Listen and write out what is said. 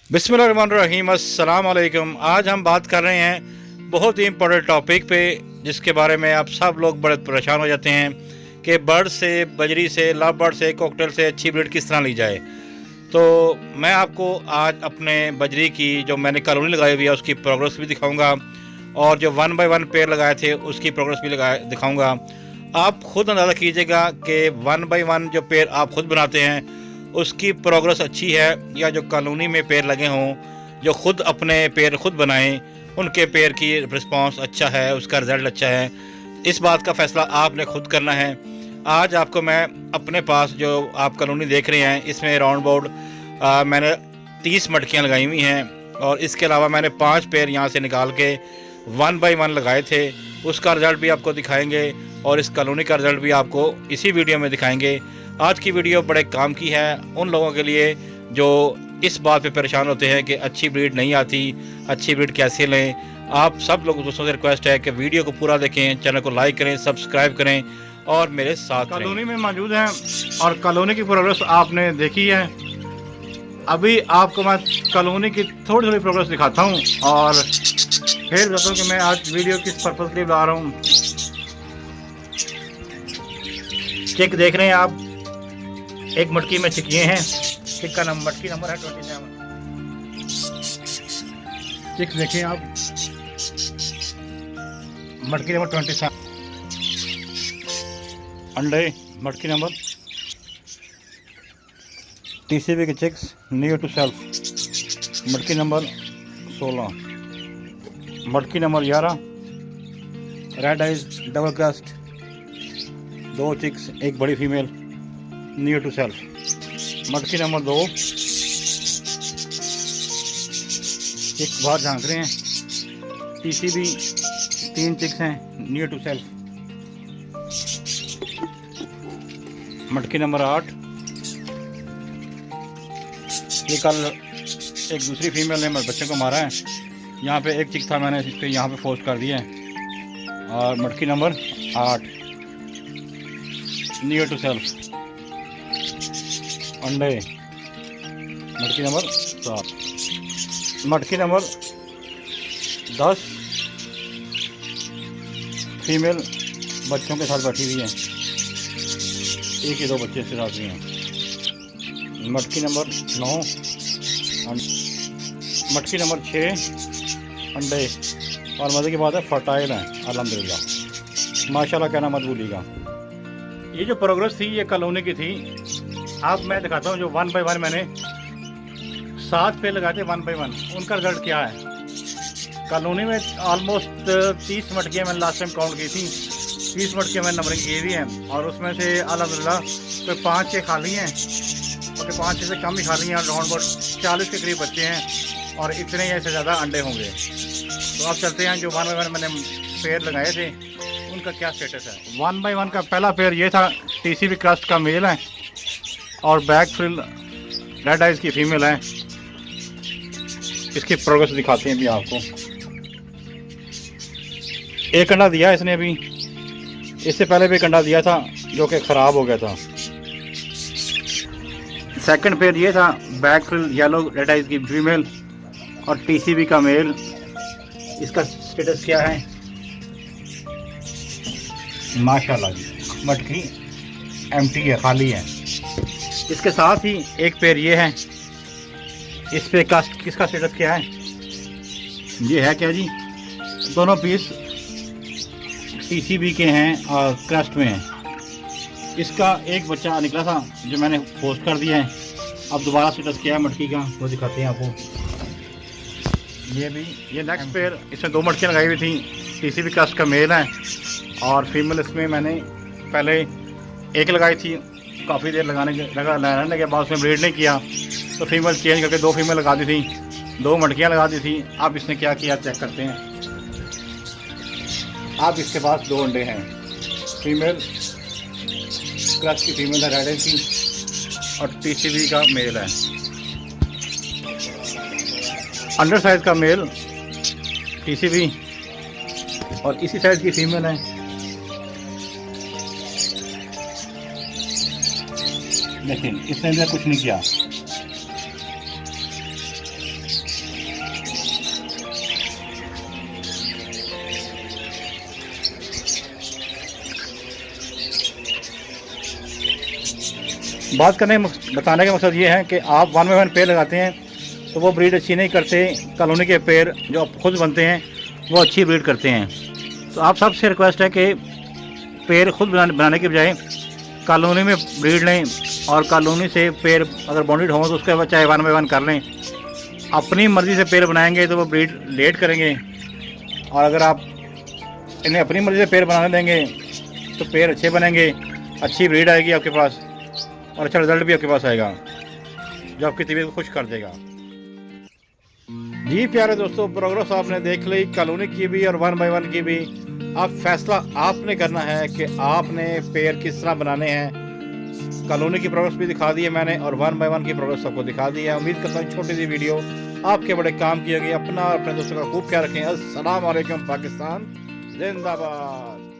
बिस्मिल्लाहिर्रहमानिर्रहीम, अस्सलाम वालेकुम। आज हम बात कर रहे हैं बहुत ही इम्पोर्टेंट टॉपिक पे, जिसके बारे में आप सब लोग बड़े परेशान हो जाते हैं कि बर्ड से, बजरी से, लव बर्ड से, कॉकटेल से अच्छी ब्रीड किस तरह ली जाए। तो मैं आपको आज अपने बजरी की जो मैंने कॉलोनी लगाई हुई है उसकी प्रोग्रेस भी दिखाऊंगा, और जो 1 बाय 1 पेड़ लगाए थे उसकी प्रोग्रेस भी दिखाऊंगा। आप खुद अंदाज़ा कीजिएगा कि 1 बाय 1 जो पेड़ आप खुद बनाते हैं उसकी प्रोग्रेस अच्छी है, या जो कॉलोनी में पेड़ लगे हों, जो खुद अपने पेड़ खुद बनाएं, उनके पेड़ की रिस्पांस अच्छा है, उसका रिज़ल्ट अच्छा है। इस बात का फ़ैसला आपने खुद करना है। आज आपको मैं अपने पास जो आप कॉलोनी देख रहे हैं इसमें राउंड अबाउट मैंने 30 मटकियाँ लगाई हुई हैं, और इसके अलावा मैंने 5 पेड़ यहाँ से निकाल के 1 बाय 1 लगाए थे। उसका रिज़ल्ट भी आपको दिखाएंगे और इस कॉलोनी का रिज़ल्ट भी आपको इसी वीडियो में दिखाएंगे। आज की वीडियो बड़े काम की है उन लोगों के लिए जो इस बात पे परेशान होते हैं कि अच्छी ब्रीड नहीं आती, अच्छी ब्रीड कैसे लें। आप सब लोग दोस्तों से रिक्वेस्ट है कि वीडियो को पूरा देखें, चैनल को लाइक करें, सब्सक्राइब करें और मेरे साथ कॉलोनी में मौजूद हैं और कॉलोनी की प्रोग्रेस आपने देखी है। अभी आपको मैं कॉलोनी की थोड़ी थोड़ी प्रोग्रेस दिखाता हूँ और फिर बताता हूँ कि मैं आज वीडियो किस पर्पज़ के लिए बना रहा हूँ। चिक देख रहे हैं आप, एक मटकी में चिकिए हैं। चिक का मटकी नंबर है 27। चिक देखें आप, मटकी नंबर 27। अंडे मटकी नंबर, टीसीबी के चिक्स नियर टू सेल्फ, मटकी नंबर 16। मटकी number 11, red eyes double crest, 2 chicks, एक बड़ी फीमेल नियर टू सेल्फ। मटकी नंबर 2, चिक बाहर झांक रहे हैं। टीसीबी 3 चिक्स हैं नियर टू सेल्फ। मटकी नंबर 8, ये कल एक दूसरी फीमेल ने मेरे बच्चे को मारा है। यहाँ पे एक चिक था, मैंने इसको यहाँ पे फोर्स कर दिया है। और मटकी नंबर 8 नियर टू सेल्फ। अंडे मटकी नंबर 7। मटकी नंबर 10, फीमेल बच्चों के साथ बैठी हुई है, एक ही 2 बच्चे इसके साथ भी हैं। मटकी नंबर 9, मटकी नंबर 6, अंडे। और मज़े की बात है फर्टाइल है अल्हम्दुलिल्लाह, माशाल्लाह कहना मत भूलिएगा। ये जो प्रोग्रेस थी ये कॉलोनी की थी। अब मैं दिखाता हूँ जो 1 बाय 1 मैंने 7 पेड़ लगाए थे 1 बाय 1, उनका रिजल्ट क्या है। कॉलोनी में ऑलमोस्ट 30 मटकियाँ मैंने लास्ट टाइम काउंट की थी। 30 मटकियाँ मैंने नंबरिंग की हुई हैं, और उसमें से अल्हम्दुलिल्लाह कोई 5-6 खाली हैं और 5-6 से कम ही खाली हैं। राउंड अबाउट 40 के करीब बच्चे हैं और इतने या इससे ज़्यादा अंडे होंगे। तो अब चलते हैं जो 1 बाय 1 मैंने पेड़ लगाए थे उनका क्या स्टेटस है। 1 बाय 1 का पहला पेड़ ये था, टीसीबी क्रस्ट का मेल है और बैक फ्रिल रेड आइज की फीमेल है। इसकी प्रोग्रेस दिखाते हैं भी आपको। एक अंडा दिया इसने अभी, इससे पहले भी एक अंडा दिया था जो कि ख़राब हो गया था। सेकंड पेयर ये था, back frill yellow red eyes की फीमेल और टीसीबी का मेल। इसका स्टेटस क्या है, माशाल्लाह जी, मटकी एम्प्टी है, खाली है। इसके साथ ही एक पेयर ये है, इस पे किसका स्टेटस क्या है, ये है क्या जी, दोनों पीस टीसीबी के हैं और क्रस्ट में हैं। इसका एक बच्चा निकला था जो मैंने पोस्ट कर दिया है। अब दोबारा स्टेटस क्या है मटकी का वो दिखाते हैं आपको। ये नेक्स्ट पेयर, इसमें 2 मटकियाँ लगाई हुई थी। टीसीबी क्रस्ट का मेल है और फीमेल इसमें मैंने पहले एक लगाई थी, काफ़ी देर लगाने के बाद उसमें ब्रीड नहीं किया तो फीमेल चेंज करके 2 फीमेल लगा दी थी, 2 मटकियाँ लगा दी थी। अब इसने क्या किया चेक करते हैं। अब इसके पास 2 अंडे हैं। फीमेल क्रस्ट की फीमेल है रेड आइज की और टीसीबी का मेल है। अंडर साइज का मेल टीसीबी और इसी साइज की फीमेल है। लेकिन इसने भी कुछ नहीं किया। बात करने बताने का मकसद ये है कि आप 1 बाय 1 पेड़ लगाते हैं तो वो ब्रीड अच्छी नहीं करते। कॉलोनी के पेड़ जो आप खुद बनते हैं वो अच्छी ब्रीड करते हैं। तो आप सबसे रिक्वेस्ट है कि पेड़ खुद बनाने के बजाय कॉलोनी में ब्रीड लें, और कॉलोनी से पेड़ अगर बॉन्डेड हो तो उसके बाद चाहे 1 बाय 1 कर लें। अपनी मर्ज़ी से पेड़ बनाएंगे तो वो ब्रीड लेट करेंगे, और अगर आप इन्हें अपनी मर्ज़ी से पेड़ बनाने देंगे तो पेड़ अच्छे बनेंगे, अच्छी ब्रीड आएगी आपके पास, और अच्छा रिजल्ट भी आपके पास आएगा जो आपकी तबीयत को खुश कर देगा। जी प्यारे दोस्तों, प्रोग्रेस आपने देख ली कॉलोनी की भी और 1 बाय 1 की भी। अब फैसला आपने करना है कि आपने पेड़ किस तरह बनाने हैं। कॉलोनी की प्रोग्रेस भी दिखा दी है मैंने, और 1 बाय 1 की प्रोग्रेस आपको दिखा दी है। उम्मीद करता हूँ छोटी सी वीडियो आपके बड़े काम की होगी। अपना और अपने दोस्तों का खूब ख्याल रखें। अस्सलाम वालेकुम। पाकिस्तान जिंदाबाद।